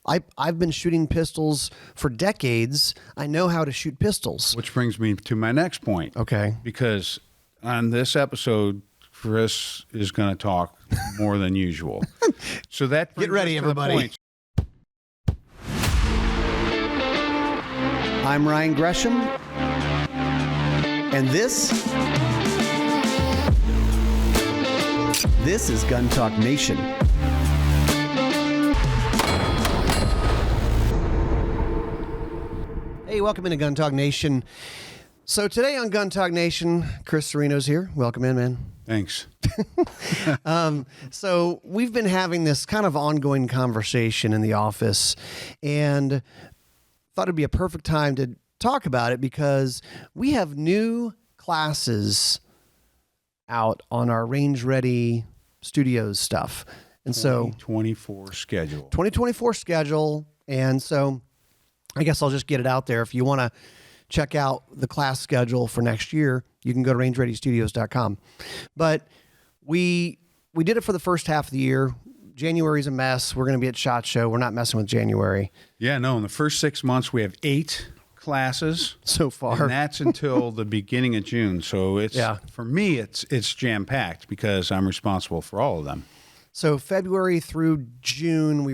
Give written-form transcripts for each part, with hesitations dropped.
I've been shooting pistols for decades. I know how to shoot pistols. Which brings me to my next point. Okay. Because on this episode, Chris is going to talk more than usual. So that Get ready, everybody. I'm Ryan Gresham, and this is Gun Talk Nation. Hey, welcome into Gun Talk Nation. So today on Gun Talk Nation, Chris Cerino's here. Welcome in, man. Thanks. So we've been having this kind of ongoing conversation in the office, and thought it'd be a perfect time to talk about it because we have new classes out on our Range Ready Studios stuff. And so 2024 schedule. 2024 schedule. And so I guess I'll just get it out there. If you want to check out the class schedule for next year, you can go to rangereadystudios.com. But we did it for the first half of the year. January's a mess. We're going to be at SHOT Show. We're not messing with January. Yeah, no, in the first 6 months, we have 8 classes. So far. And that's until the beginning of June. So it's, for me, it's jam-packed because I'm responsible for all of them. So February through June, we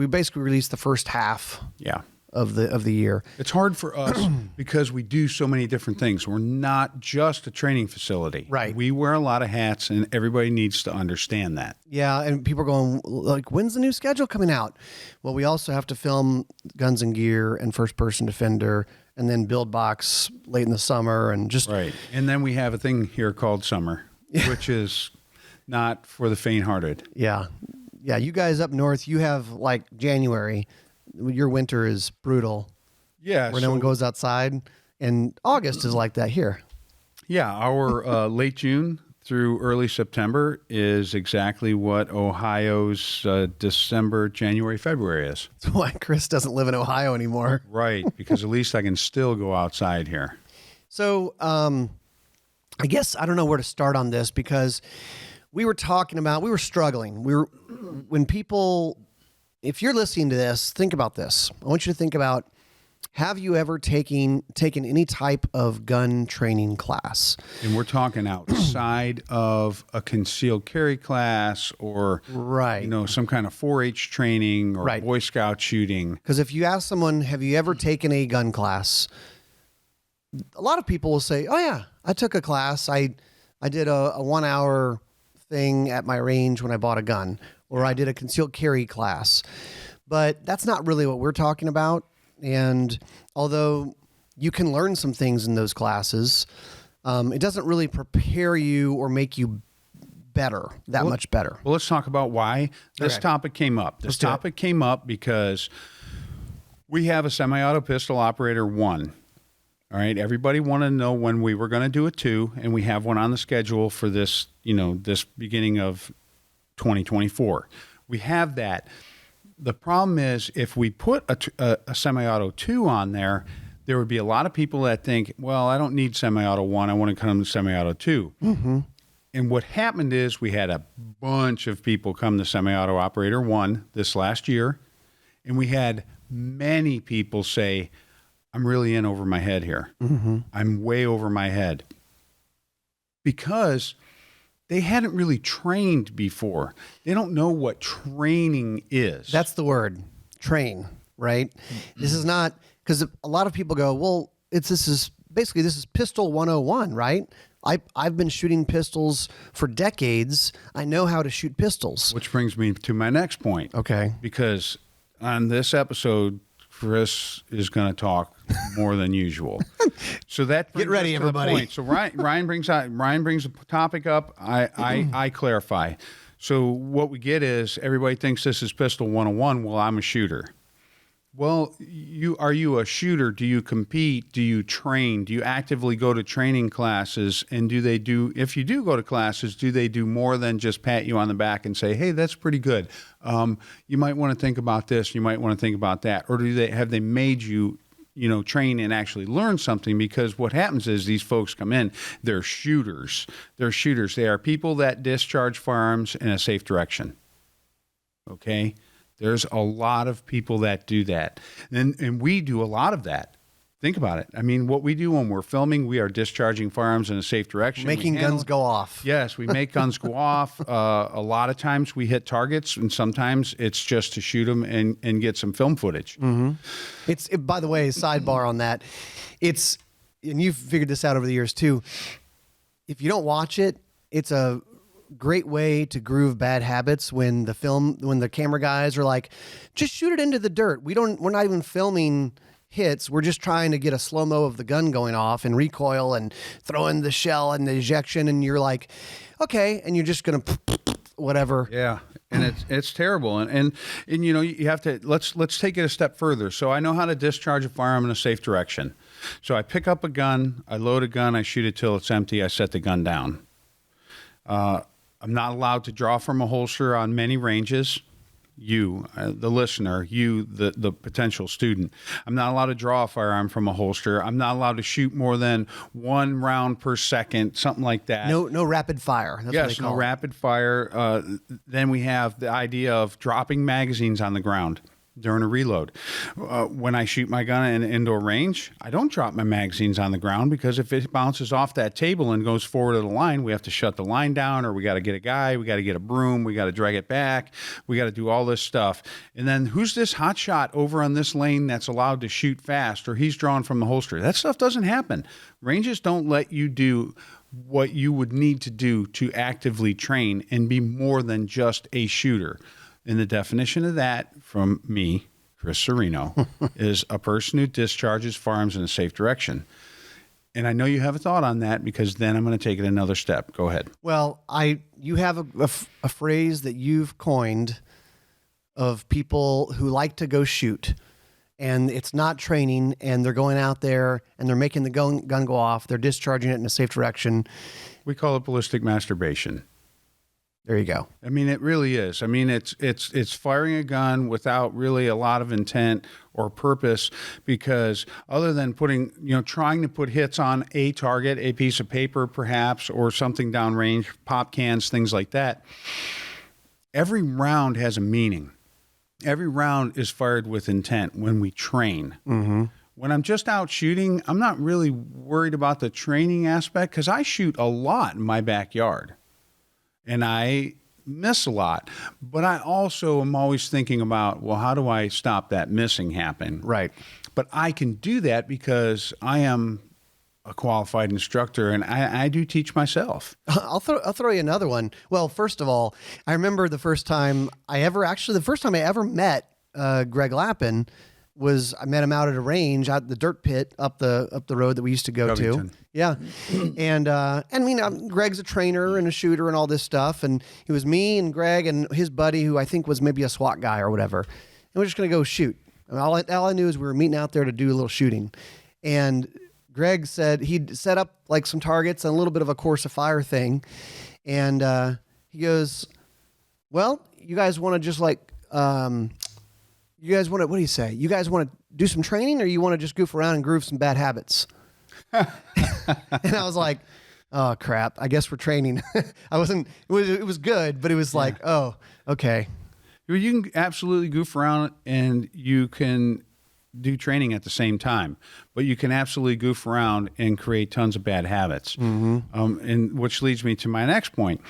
basically released the first half. Yeah. Of the year. It's hard for us because we do so many different things. We're not just a training facility. Right. We wear a lot of hats, and everybody needs to understand that. Yeah, and people are going, like, when's the new schedule coming out? Well, we also have to film Guns and Gear and First Person Defender, and then Build Box late in the summer, and just... Right. And then we have a thing here called summer, which is not for the faint-hearted. Yeah. Yeah, you guys up north, you have, like, January... Your winter is brutal. Yeah. Where no one goes outside. And August is like that here. Yeah. Our late June through early September is exactly what Ohio's December, January, February is. That's why Chris doesn't live in Ohio anymore. Right. Because at least I can still go outside here. So I guess I don't know where to start on this because we were struggling. If you're listening to this, think about this. I want you to think about, have you ever taken any type of gun training class? And we're talking outside of a concealed carry class or some kind of 4-H training or Boy Scout shooting. Because if you ask someone, have you ever taken a gun class? A lot of people will say, oh yeah, I took a class. I did a 1 hour thing at my range when I bought a gun. Or I did a concealed carry class. But that's not really what we're talking about. And although you can learn some things in those classes, it doesn't really prepare you or make you much better. Well, let's talk about why this topic came up. This topic came up because we have a semi-auto pistol operator 1. All right. Everybody wanted to know when we were going to do a 2, and we have one on the schedule for this, this beginning of 2024. We have that. The problem is if we put a semi-auto 2 on there would be a lot of people that think, well, I don't need semi-auto 1. I want to come to semi-auto 2. Mm-hmm. And what happened is we had a bunch of people come to semi-auto operator 1 this last year. And we had many people say, I'm really in over my head here. Mm-hmm. I'm way over my head. Because they hadn't really trained before. They don't know what training is. That's the word, train, right? Mm-hmm. This is not, because a lot of people go, well, this is pistol 101, right? I've been shooting pistols for decades. I know how to shoot pistols. Which brings me to my next point. Okay. Because on this episode, Chris is going to talk more than usual. So that get ready, everybody. Point. So Ryan brings a topic up. I clarify. So what we get is everybody thinks this is pistol 101. Well, I'm a shooter. Well, are you a shooter? Do you compete? Do you train? Do you actively go to training classes? And if you do go to classes, do they do more than just pat you on the back and say, hey, that's pretty good. You might want to think about this. You might want to think about that. Or have they made you, train and actually learn something? Because what happens is these folks come in, they're shooters. They are people that discharge firearms in a safe direction. Okay? There's a lot of people that do that. And we do a lot of that. Think about it. I mean, what we do when we're filming, we are discharging firearms in a safe direction. Making guns go off. Yes, we make guns go off. A lot of times we hit targets, and sometimes it's just to shoot them and get some film footage. Mm-hmm. By the way, sidebar on that, and you've figured this out over the years too, if you don't watch it, it's a great way to groove bad habits when the camera guys are like, just shoot it into the dirt. We're not even filming hits. We're just trying to get a slow-mo of the gun going off and recoil and throw in the shell and the ejection, and you're like, okay, and you're just gonna whatever. Yeah, and it's terrible. And you know, you have to let's take it a step further. So I know how to discharge a firearm in a safe direction. So I pick up a gun, I load a gun, I shoot it till it's empty, I set the gun down. I'm not allowed to draw from a holster on many ranges. You, the listener, you, the potential student. I'm not allowed to draw a firearm from a holster. I'm not allowed to shoot more than 1 round per second, something like that. No rapid fire. That's yes, no rapid fire. Then we have the idea of dropping magazines on the ground during a reload. When I shoot my gun in an indoor range, I don't drop my magazines on the ground, because if it bounces off that table and goes forward of the line, we have to shut the line down, or we got to get a guy, we got to get a broom, we got to drag it back, we got to do all this stuff. And then who's this hot shot over on this lane that's allowed to shoot fast, or he's drawn from the holster? That stuff doesn't happen. Ranges don't let you do what you would need to do to actively train and be more than just a shooter. And the definition of that from me, Chris Cerino, is a person who discharges firearms in a safe direction. And I know you have a thought on that, because then I'm going to take it another step. Go ahead. Well, you have a phrase that you've coined of people who like to go shoot, and it's not training, and they're going out there and they're making the gun go off. They're discharging it in a safe direction. We call it ballistic masturbation. There you go. I mean, it really is. I mean, it's firing a gun without really a lot of intent or purpose, because other than trying to put hits on a target, a piece of paper perhaps, or something downrange, pop cans, things like that, every round has a meaning. Every round is fired with intent when we train. Mm-hmm. When I'm just out shooting, I'm not really worried about the training aspect, because I shoot a lot in my backyard. And I miss a lot, but I also am always thinking about, well, how do I stop that missing happen? Right. But I can do that because I am a qualified instructor, and I do teach myself. I'll throw you another one. Well, first of all, I remember the first time I ever met Greg Lappin was I met him out at a range out the dirt pit up the road that we used to go to. Yeah. And Greg's a trainer and a shooter and all this stuff. And it was me and Greg and his buddy, who I think was maybe a SWAT guy or whatever. And we're just going to go shoot. And all I knew is we were meeting out there to do a little shooting. And Greg said he'd set up like some targets and a little bit of a course of fire thing. And he goes, well, you guys want to just like, you guys want to, what do you say? You guys want to do some training, or you want to just goof around and groove some bad habits? And I was like, oh crap, I guess we're training. It was good, but it was like, oh, okay. You can absolutely goof around and you can do training at the same time, but you can absolutely goof around and create tons of bad habits. Mm-hmm. And which leads me to my next point.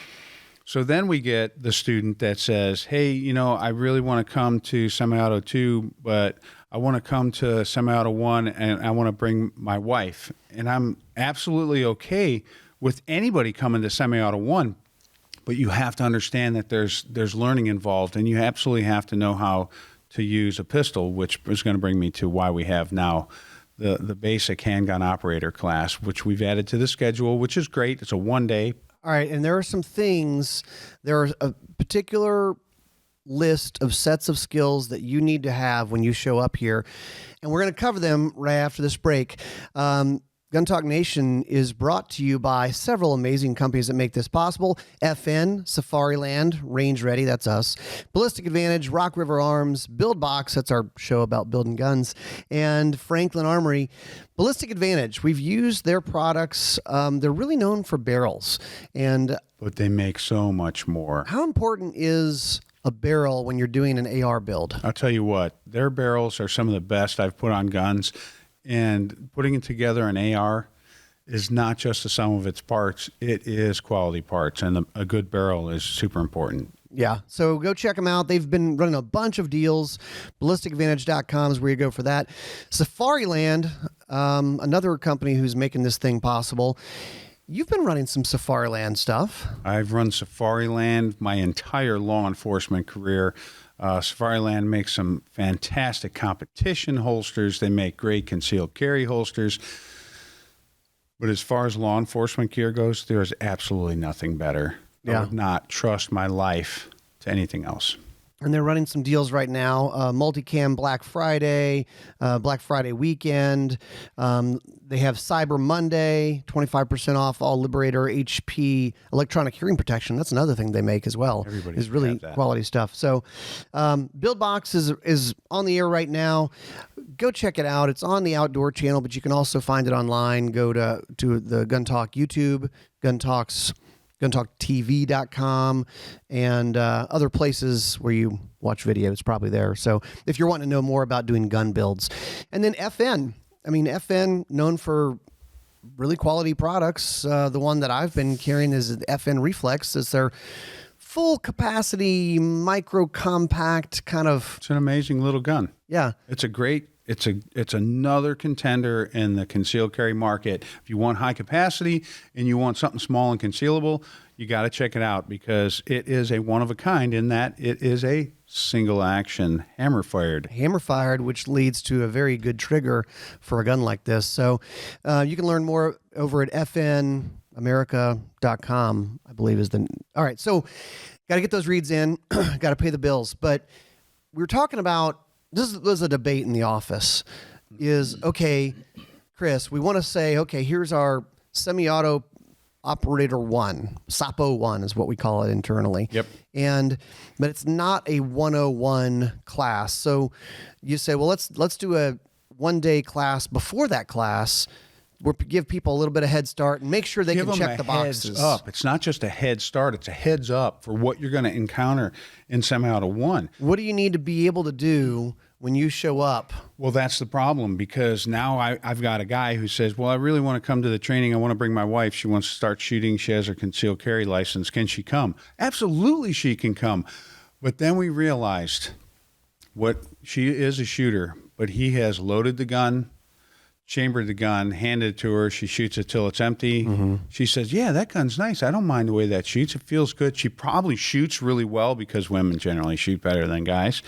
So then we get the student that says, hey, I really want to come to Semi-Auto 2, but I want to come to Semi-Auto 1 and I want to bring my wife. And I'm absolutely okay with anybody coming to Semi-Auto 1, but you have to understand that there's learning involved, and you absolutely have to know how to use a pistol, which is going to bring me to why we have now the basic handgun operator class, which we've added to the schedule, which is great. It's a 1-day. All right, and there are some things, there are a particular list of sets of skills that you need to have when you show up here, and we're going to cover them right after this break. Gun Talk Nation is brought to you by several amazing companies that make this possible. FN, Safariland, Range Ready, that's us, Ballistic Advantage, Rock River Arms, Build Box, that's our show about building guns, and Franklin Armory. Ballistic Advantage, we've used their products. They're really known for barrels. But they make so much more. How important is a barrel when you're doing an AR build? I'll tell you what, their barrels are some of the best I've put on guns, and putting it together an AR is not just the sum of its parts. It is quality parts, and a good barrel is super important. Yeah, so go check them out. They've been running a bunch of deals. BallisticAdvantage.com is where you go for that. Safariland, another company who's making this thing possible. You've been running some Safariland stuff. I've run Safariland my entire law enforcement career. Safariland makes some fantastic competition holsters. They make great concealed carry holsters. But as far as law enforcement gear goes, there is absolutely nothing better. I would not trust my life to anything else. And they're running some deals right now. Multicam Black Friday weekend. They have Cyber Monday, 25% off all Liberator HP electronic hearing protection. That's another thing they make as well. Everybody is really quality stuff. So Build Box is on the air right now. Go check it out. It's on the Outdoor channel, but you can also find it online. Go to the Gun Talk YouTube, GunTalkTV.com, and other places where you watch video. It's probably there. So if you're wanting to know more about doing gun builds. And then FN. I mean, FN, known for really quality products. The one that I've been carrying is the FN Reflex. It's their full capacity, micro compact kind of... It's an amazing little gun. Yeah. It's a great... It's another contender in the concealed carry market. If you want high capacity and you want something small and concealable, you got to check it out because it is a one of a kind in that it is a single action hammer fired, which leads to a very good trigger for a gun like this. So you can learn more over at fnamerica.com, I believe is the... All right. So got to get those reads in, got to pay the bills. But we were talking about, this was a debate in the office, is, okay, Chris, we want to say, okay, here's our semi-auto operator 1, SAPO 1 is what we call it internally. Yep. But it's not a 101 class. So you say, well, let's do a one-day class before that class. We'll give people a little bit of head start and make sure they can check the boxes. Heads up. It's not just a head start. It's a heads up for what you're going to encounter in semi-auto 1. What do you need to be able to do when you show up? Well, that's the problem because now I've got a guy who says, well, I really want to come to the training. I want to bring my wife. She wants to start shooting. She has her concealed carry license. Can she come? Absolutely, she can come. But then we realized she is a shooter, but he has loaded the gun, chambered the gun, handed it to her. She shoots it till it's empty. Mm-hmm. She says, yeah, that gun's nice. I don't mind the way that shoots. It feels good. She probably shoots really well because women generally shoot better than guys.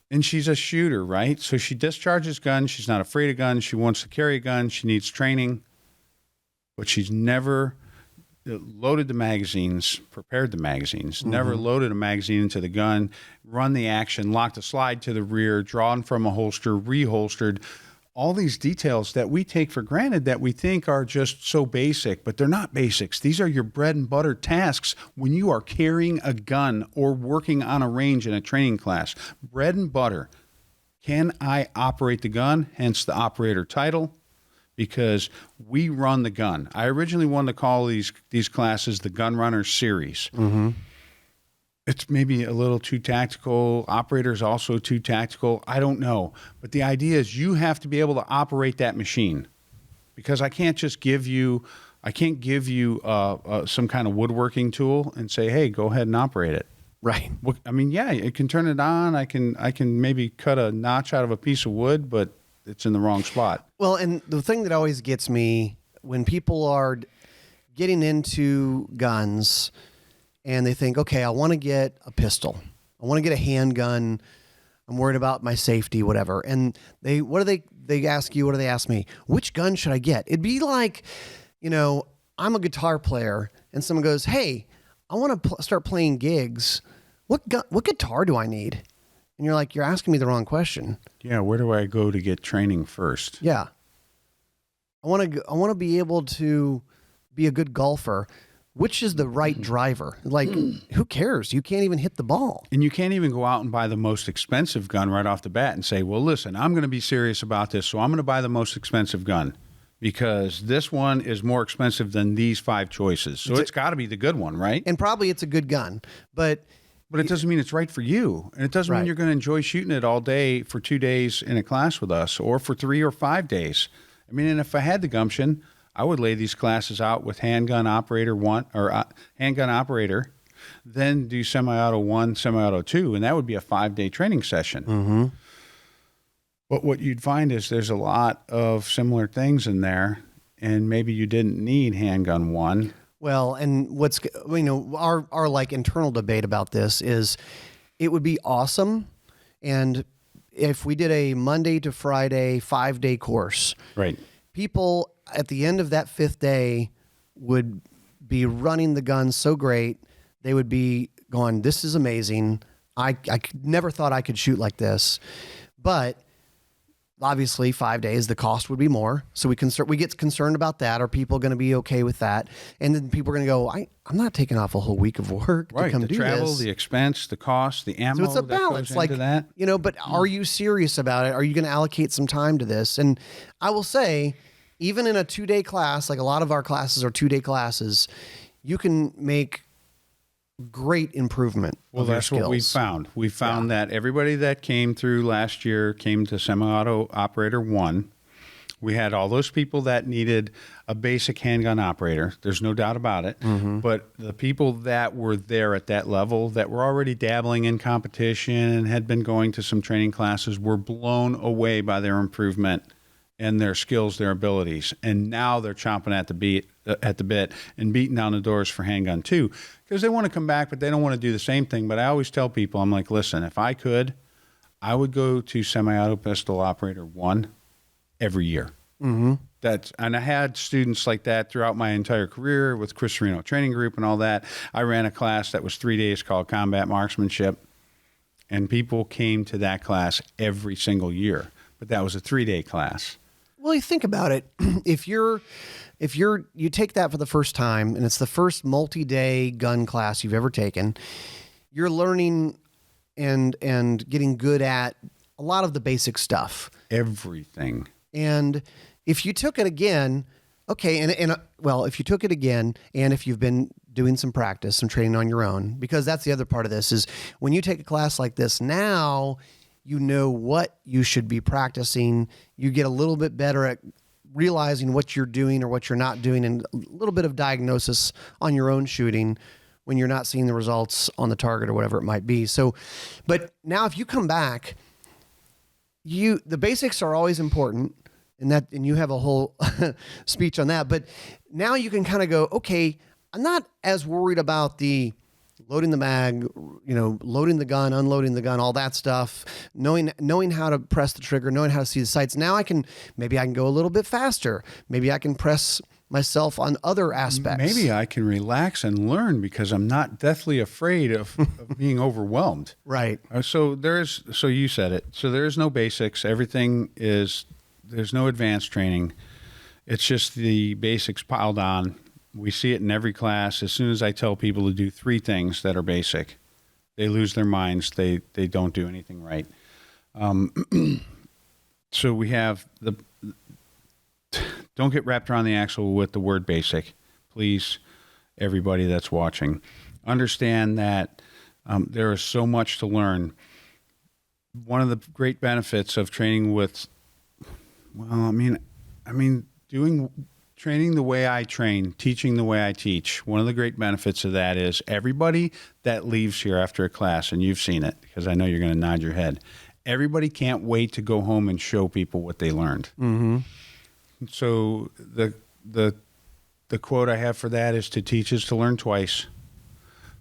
And she's a shooter, right? So she discharges guns. She's not afraid of guns. She wants to carry a gun. She needs training. But she's never loaded the magazines, prepared the magazines, mm-hmm. never loaded a magazine into the gun, run the action, locked the slide to the rear, drawn from a holster, reholstered. All these details that we take for granted that we think are just so basic, but they're not basics. These are your bread and butter tasks when you are carrying a gun or working on a range in a training class. Bread and butter. Can I operate the gun? Hence the operator title, because we run the gun. I originally wanted to call these classes the Gun Runner Series. Mm-hmm. It's maybe a little too tactical. Operator's also too tactical. I don't know. But the idea is you have to be able to operate that machine because I can't just give you some kind of woodworking tool and say, hey, go ahead and operate it. Right. I mean, yeah, it can turn it on. I can maybe cut a notch out of a piece of wood, but it's in the wrong spot. Well, and the thing that always gets me when people are getting into guns and they think, okay, I want to get a pistol. I want to get a handgun. I'm worried about my safety, whatever. And they ask you, what do they ask me? Which gun should I get? It'd be like, I'm a guitar player and someone goes, hey, I want to start playing gigs. What guitar do I need? And you're like, you're asking me the wrong question. Yeah. Where do I go to get training first? Yeah. I want to be able to be a good golfer. Which is the right driver? Like, who cares? You can't even hit the ball. And you can't even go out and buy the most expensive gun right off the bat and say, well, listen, I'm going to be serious about this, so I'm going to buy the most expensive gun because this one is more expensive than these 5 choices. So it's got to be the good one, right? And probably it's a good gun. But But it doesn't mean it's right for you. And it doesn't mean you're going to enjoy shooting it all day for 2 days in a class with us or for 3 or 5 days. I mean, and if I had the gumption, I would lay these classes out with handgun operator 1 or handgun operator, then do semi-auto 1, semi-auto 2, and that would be a 5-day training session. Mm-hmm. But what you'd find is there's a lot of similar things in there, and maybe you didn't need handgun 1. Well, and our like internal debate about this is it would be awesome. And if we did a Monday to Friday 5-day course, right, people at the end of that 5th day would be running the gun so great. They would be going, this is amazing. I never thought I could shoot like this, but obviously 5 days, the cost would be more. So we get concerned about that. Are people going to be okay with that? And then people are going to go, I'm not taking off a whole week of work to come do this. The travel, the expense, the cost, the ammo. So it's a balance. That goes into that. But are you serious about it? Are you going to allocate some time to this? And I will say, even in a 2-day class, like a lot of our classes are 2-day classes, you can make great improvement. Well, that's what we found. We found that everybody that came through last year came to semi-auto operator 1. We had all those people that needed a basic handgun operator. There's no doubt about it. Mm-hmm. But the people that were there at that level that were already dabbling in competition and had been going to some training classes were blown away by their improvement and their skills, their abilities. And now they're chomping at the bit and beating down the doors for handgun 2 because they want to come back, but they don't want to do the same thing. But I always tell people, I'm like, listen, if I could, I would go to semi-auto pistol operator 1 every year. Mm-hmm. And I had students like that throughout my entire career with Chris Cerino Training Group and all that. I ran a class that was 3 days called Combat Marksmanship, and people came to that class every single year. But that was a 3-day class. Well, you think about it. If you take that for the first time and it's the first multi-day gun class you've ever taken, you're learning and getting good at a lot of the basic stuff. Everything. And if you took it again, okay, if you took it again and if you've been doing some practice, some training on your own, because that's the other part of this is when you take a class like this now, you know what you should be practicing. You get a little bit better at realizing what you're doing or what you're not doing and a little bit of diagnosis on your own shooting when you're not seeing the results on the target or whatever it might be. So, but now if you come back, the basics are always important and you have a whole speech on that, but now you can kind of go, okay, I'm not as worried about the loading the mag, loading the gun, unloading the gun, all that stuff, knowing how to press the trigger, knowing how to see the sights. Now maybe I can go a little bit faster. Maybe I can press myself on other aspects. Maybe I can relax and learn because I'm not deathly afraid of being overwhelmed. Right. So you said it. So there's no basics. There's no advanced training. It's just the basics piled on. We see it in every class. As soon as I tell people to do 3 things that are basic, they lose their minds. They don't do anything right. So we have don't get wrapped around the axle with the word basic. Please, everybody that's watching, understand that there is so much to learn. One of the great benefits of training with, training the way I train, teaching the way I teach, one of the great benefits of that is everybody that leaves here after a class, and you've seen it because I know you're going to nod your head, everybody can't wait to go home and show people what they learned. Mm-hmm. So the quote I have for that is to teach is to learn twice.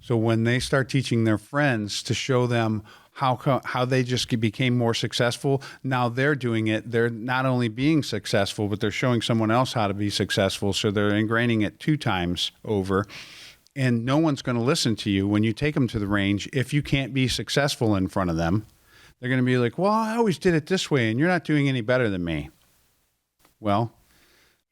So when they start teaching their friends to show them how they just became more successful, now they're doing it. They're not only being successful, but they're showing someone else how to be successful. So they're ingraining it 2 times over. And no one's going to listen to you when you take them to the range if you can't be successful in front of them. They're going to be like, well, I always did it this way, and you're not doing any better than me. Well,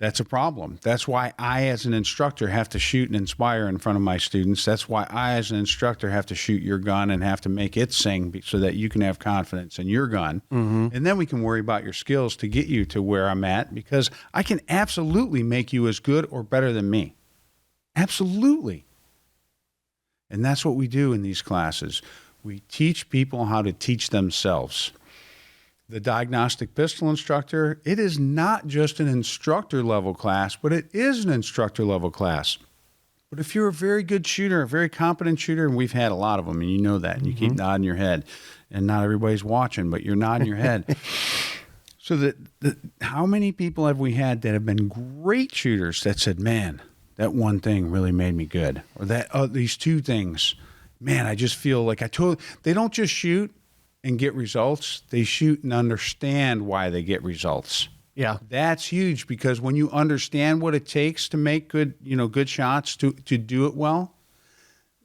that's a problem. That's why I, as an instructor, have to shoot and inspire in front of my students. That's why I, as an instructor, have to shoot your gun and have to make it sing so that you can have confidence in your gun. Mm-hmm. And then we can worry about your skills to get you to where I'm at, because I can absolutely make you as good or better than me. Absolutely. And that's what we do in these classes. We teach people how to teach themselves. The diagnostic pistol instructor, it is not just an instructor level class, but it is an instructor level class. But if you're a very good shooter, a very competent shooter, and we've had a lot of them, and you know that, and you keep nodding your head, and not everybody's watching, but you're nodding your head. So how many people have we had that have been great shooters that said, man, that one thing really made me good, or that these two things, man, I just feel like they don't just shoot and get results. They shoot and understand why they get results. Yeah. That's huge, because when you understand what it takes to make good shots, to do it well,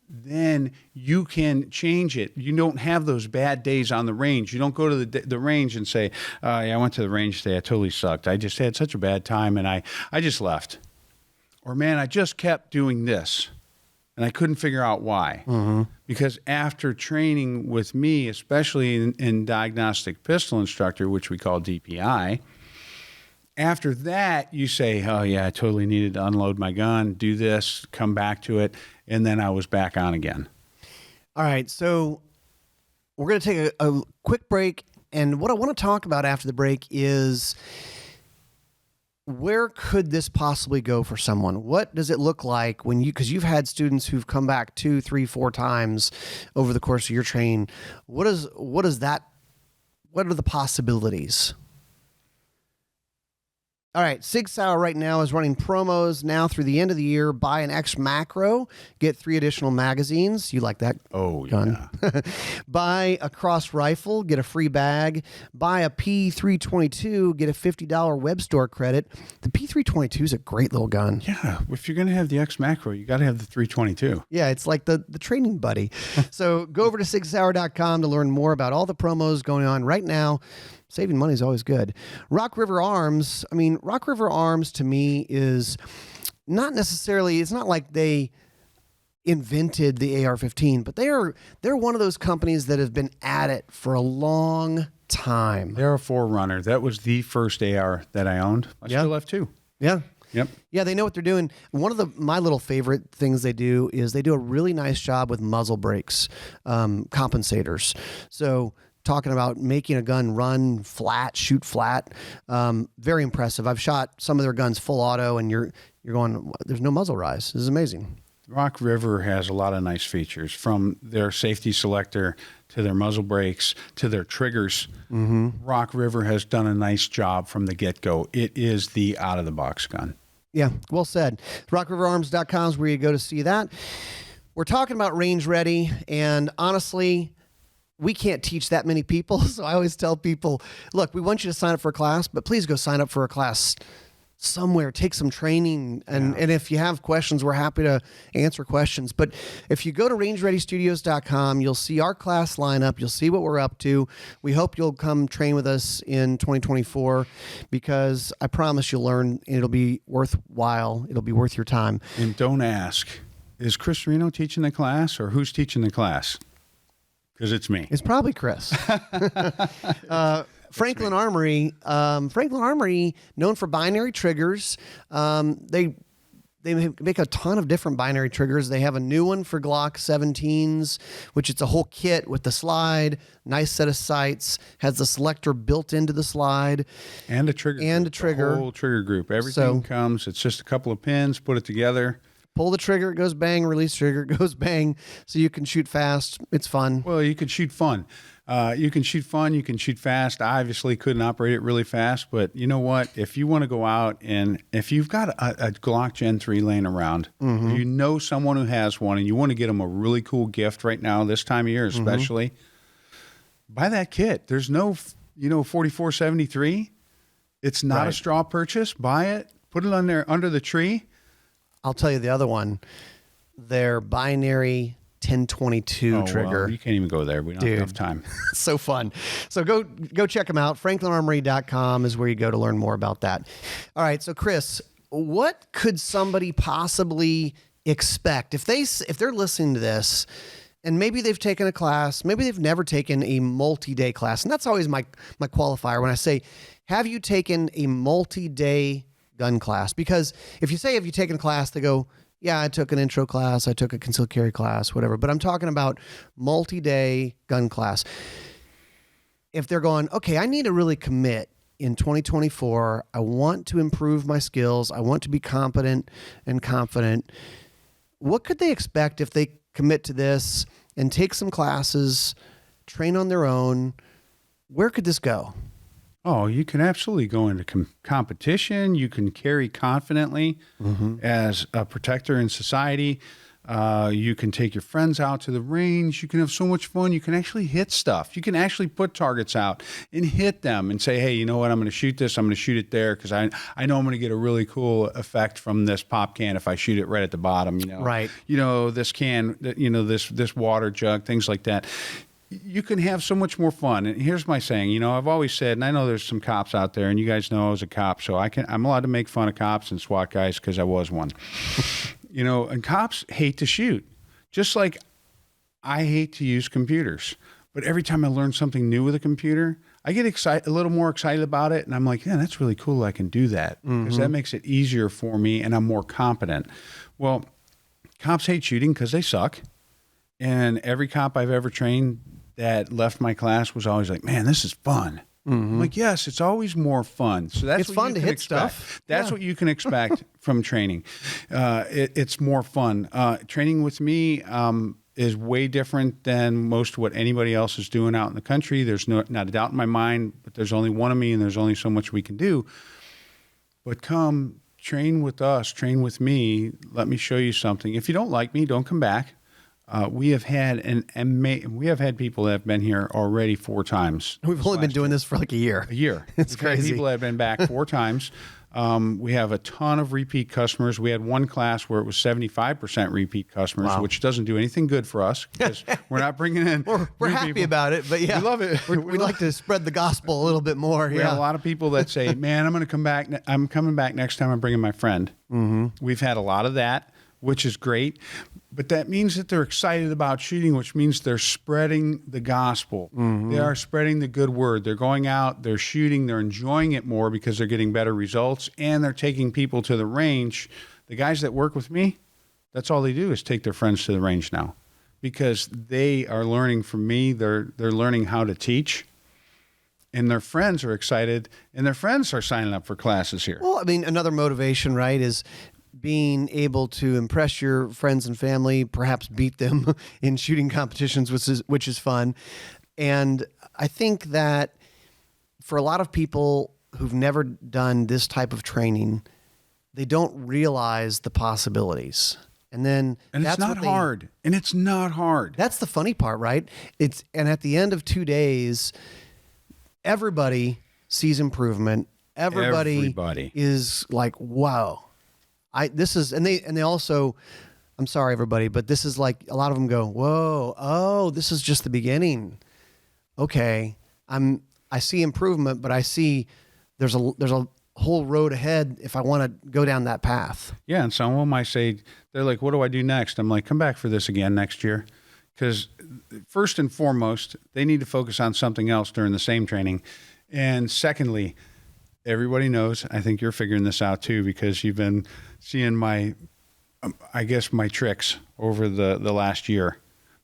then you can change it. You don't have those bad days on the range. You don't go to the range and say, yeah, I went to the range today. I totally sucked. I just had such a bad time, and I just left. Or, man, I just kept doing this, and I couldn't figure out why. Mm-hmm. Because after training with me, especially in diagnostic pistol instructor, which we call DPI, after that, you say, oh, yeah, I totally needed to unload my gun, do this, come back to it, and then I was back on again. All right, so we're going to take a quick break, and what I want to talk about after the break is, where could this possibly go for someone? What does it look like because you've had students who've come back 2, 3, 4 times over the course of your training. What are the possibilities? All right, Sig Sauer right now is running promos now through the end of the year. Buy an X Macro, get 3 additional magazines. You like that? Oh, gun? Yeah. Buy a cross rifle, get a free bag. Buy a P322, get a $50 web store credit. The P322 is a great little gun. Yeah, if you're going to have the X Macro, you got to have the 322. Yeah, it's like the training buddy. So go over to sigsauer.com to learn more about all the promos going on right now. Saving money is always good. Rock River Arms to me is not necessarily, it's not like they invented the AR-15, but they're one of those companies that have been at it for a long time. They're a forerunner. That was the first AR that I owned. I still have 2. Yeah. Yep. Yeah, they know what they're doing. One of my little favorite things they do is they do a really nice job with muzzle brakes, compensators. So talking about making a gun run flat, shoot flat. Very impressive. I've shot some of their guns full auto, and you're going, there's no muzzle rise. This is amazing. Rock River has a lot of nice features, from their safety selector to their muzzle brakes to their triggers. Mm-hmm. Rock River has done a nice job from the get-go. It is the out-of-the-box gun. Yeah, well said. RockRiverArms.com is where you go to see that. We're talking about range ready, and honestly, we can't teach that many people. So I always tell people, look, we want you to sign up for a class, but please go sign up for a class somewhere, take some training. And if you have questions, we're happy to answer questions. But if you go to rangereadystudios.com, you'll see our class lineup. You'll see what we're up to. We hope you'll come train with us in 2024, because I promise you'll learn, and it'll be worthwhile. It'll be worth your time. And don't ask, is Chris Cerino teaching the class, or who's teaching the class? Because it's me. It's probably Chris. Franklin Armory, known for binary triggers. They make a ton of different binary triggers. They have a new one for Glock 17s, which it's a whole kit with the slide, nice set of sights, has the selector built into the slide. And a trigger. The whole trigger group. Everything comes. It's just a couple of pins, put it together. Pull the trigger, it goes bang. Release trigger, it goes bang. So you can shoot fast. It's fun. Well, you can shoot fun. You can shoot fun. You can shoot fast. I obviously couldn't operate it really fast, but you know what? If you want to go out, and if you've got a Glock Gen 3 laying around, you know someone who has one, and you want to get them a really cool gift right now, this time of year especially, buy that kit. There's no, 4473. It's not a straw purchase. Buy it. Put it on there under the tree. I'll tell you the other one, their binary 1022 trigger. Well, you can't even go there. We don't have enough time. So fun. So go check them out. FranklinArmory.com is where you go to learn more about that. All right. So Chris, what could somebody possibly expect if they're listening to this, and maybe they've taken a class, maybe they've never taken a multi-day class. And that's always my qualifier when I say, have you taken a multi-day gun class? Because if you say, have you taken a class, they go, yeah, I took an intro class, I took a concealed carry class, whatever. But I'm talking about multi-day gun class. If they're going, okay, I need to really commit in 2024. I want to improve my skills. I want to be competent and confident. What could they expect if they commit to this and take some classes, train on their own? Where could this go? Oh, you can absolutely go into competition. You can carry confidently as a protector in society. You can take your friends out to the range. You can have so much fun. You can actually hit stuff. You can actually put targets out and hit them and say, hey, you know what? I'm going to shoot this. I'm going to shoot it there because I know I'm going to get a really cool effect from this pop can if I shoot it right at the bottom. Right. This can, this water jug, things like that. You can have so much more fun. And here's my saying, I've always said, and I know there's some cops out there, and you guys know I was a cop, so I'm allowed to make fun of cops and SWAT guys because I was one. And cops hate to shoot, just like I hate to use computers. But every time I learn something new with a computer, I get a little more excited about it, and I'm like, yeah, that's really cool. I can do that because that makes it easier for me, and I'm more competent. Well, cops hate shooting because they suck. And every cop I've ever trained that left my class was always like, man, this is fun. I'm like, yes, it's always more fun. So that's It's what fun you to can hit expect. stuff. That's what you can expect from training. It's more fun. Training with me is way different than most of what anybody else is doing out in the country. There's not a doubt in my mind, but there's only one of me and there's only so much we can do. But come train with us, train with me. Let me show you something. If you don't like me, don't come back. We have had people that have been here already 4 times. We've only been doing this for like a year. It's crazy. People that have been back 4 times. We have a ton of repeat customers. We had one class where it was 75% repeat customers, which doesn't do anything good for us because we're not bringing in. We're happy people. about it, but yeah, we love it. We'd like to spread the gospel a little bit more. We have a lot of people that say, "Man, I'm going to come back. I'm coming back next time. I'm bringing my friend." We've had a lot of that, which is great. But that means that they're excited about shooting, which means they're spreading the gospel. They are spreading the good word. They're going out, they're shooting, they're enjoying it more because they're getting better results, and they're taking people to the range. The guys that work with me, that's all they do is take their friends to the range now because they are learning from me. They're learning how to teach. And their friends are excited, and their friends are signing up for classes here. Well, I mean, another motivation, right, is being able to impress your friends and family, perhaps beat them in shooting competitions, which is fun. And I think that for a lot of people who've never done this type of training, they don't realize the possibilities. And it's not hard. And it's not hard. That's the funny part, right? And at the end of 2 days, everybody sees improvement. Everybody is like, wow. They also, I'm sorry everybody, but this is like a lot of them go, whoa, this is just the beginning. Okay, I see improvement, but I see there's a whole road ahead if I want to go down that path. Yeah, and some of them I say, they're like, what do I do next? I'm like, come back for this again next year. Because first and foremost, they need to focus on something else during the same training. And secondly, everybody knows, I think you're figuring this out too, because you've been seeing my tricks over the last year.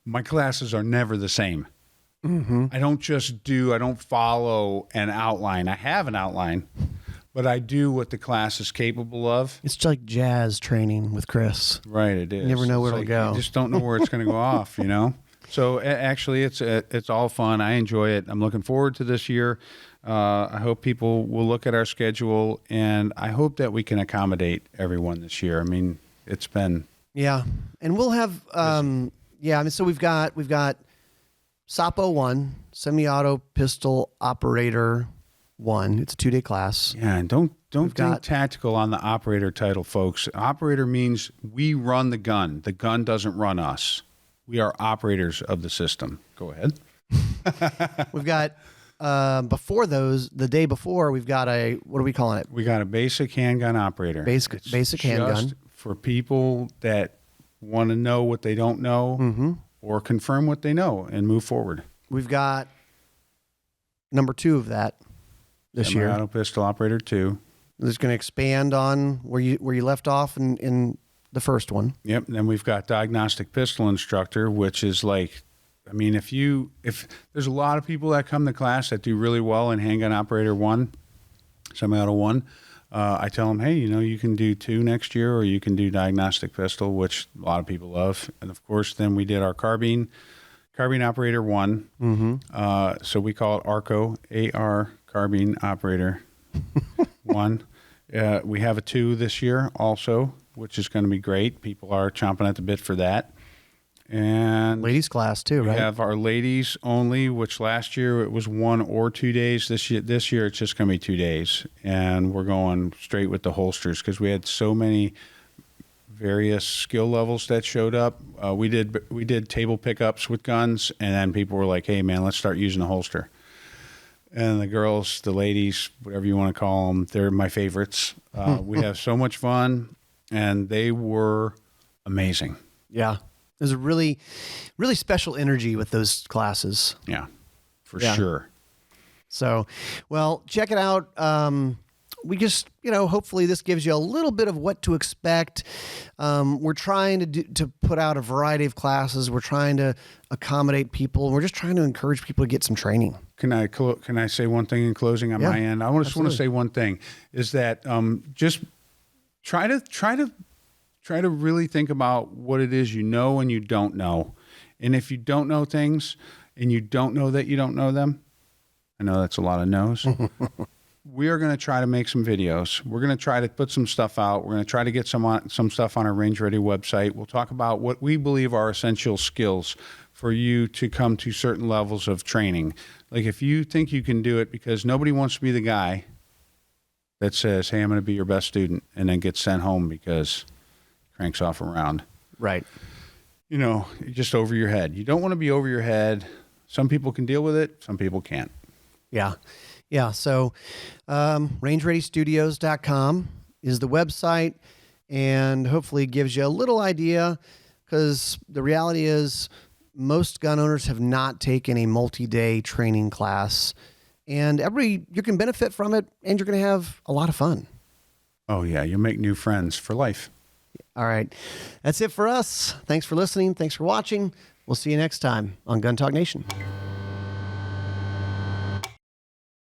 My classes are never the same. I don't follow an outline. I have an outline, but I do what the class is capable of. It's like jazz training with Chris. Right, it is. You never know where it'll go. You just don't know where it's going to go off, So actually, it's all fun. I enjoy it. I'm looking forward to this year. I hope people will look at our schedule, and I hope that we can accommodate everyone this year. I mean, it's been and we'll have so we've got SOPO 1, semi-auto pistol operator 1. It's a 2-day class. Yeah, and don't think tactical on the operator title, folks. Operator means we run the gun. The gun doesn't run us. We are operators of the system. Go ahead. We've got before those, the day before, we've got what are we calling it? We got a basic handgun operator. Basic handgun. For people that want to know what they don't know or confirm what they know and move forward. We've got number 2 of that this year. Auto pistol operator 2. It's going to expand on where you left off in the first one. Yep. And then we've got diagnostic pistol instructor, which is like, I mean, if there's a lot of people that come to class that do really well in handgun operator 1, semi-auto 1, I tell them, hey, you can do 2 next year, or you can do diagnostic pistol, which a lot of people love. And of course, then we did our carbine operator 1. Mm-hmm. So we call it ARCO, AR carbine operator 1. We have a 2 this year also, which is going to be great. People are chomping at the bit for that. And ladies class too, right? We have our ladies only, which last year it was 1 or 2 days. This year it's just going to be 2 days, and we're going straight with the holsters because we had so many various skill levels that showed up. We did table pickups with guns, and then people were like, "Hey, man, let's start using the holster." And the girls, the ladies, whatever you want to call them, they're my favorites. We have so much fun, and they were amazing. Yeah. There's a really, really special energy with those classes. Yeah, for sure. So, well, check it out. We just, hopefully this gives you a little bit of what to expect. We're trying to put out a variety of classes. We're trying to accommodate people. We're just trying to encourage people to get some training. Can I say one thing in closing on my end? I just want to say one thing is that just try to really think about what it is you know and you don't know. And if you don't know things and you don't know that you don't know them, I know that's a lot of no's. We are going to try to make some videos. We're going to try to put some stuff out. We're going to try to get some stuff on our Range Ready website. We'll talk about what we believe are essential skills for you to come to certain levels of training. Like if you think you can do it, because nobody wants to be the guy that says, hey, I'm going to be your best student, and then gets sent home because cranks off a round. Right. Just over your head. You don't want to be over your head. Some people can deal with it. Some people can't. Yeah. Yeah. So, rangereadystudios.com is the website, and hopefully it gives you a little idea, because the reality is most gun owners have not taken a multi-day training class, and you can benefit from it, and you're going to have a lot of fun. Oh yeah. You'll make new friends for life. All right. That's it for us. Thanks for listening. Thanks for watching. We'll see you next time on Gun Talk Nation.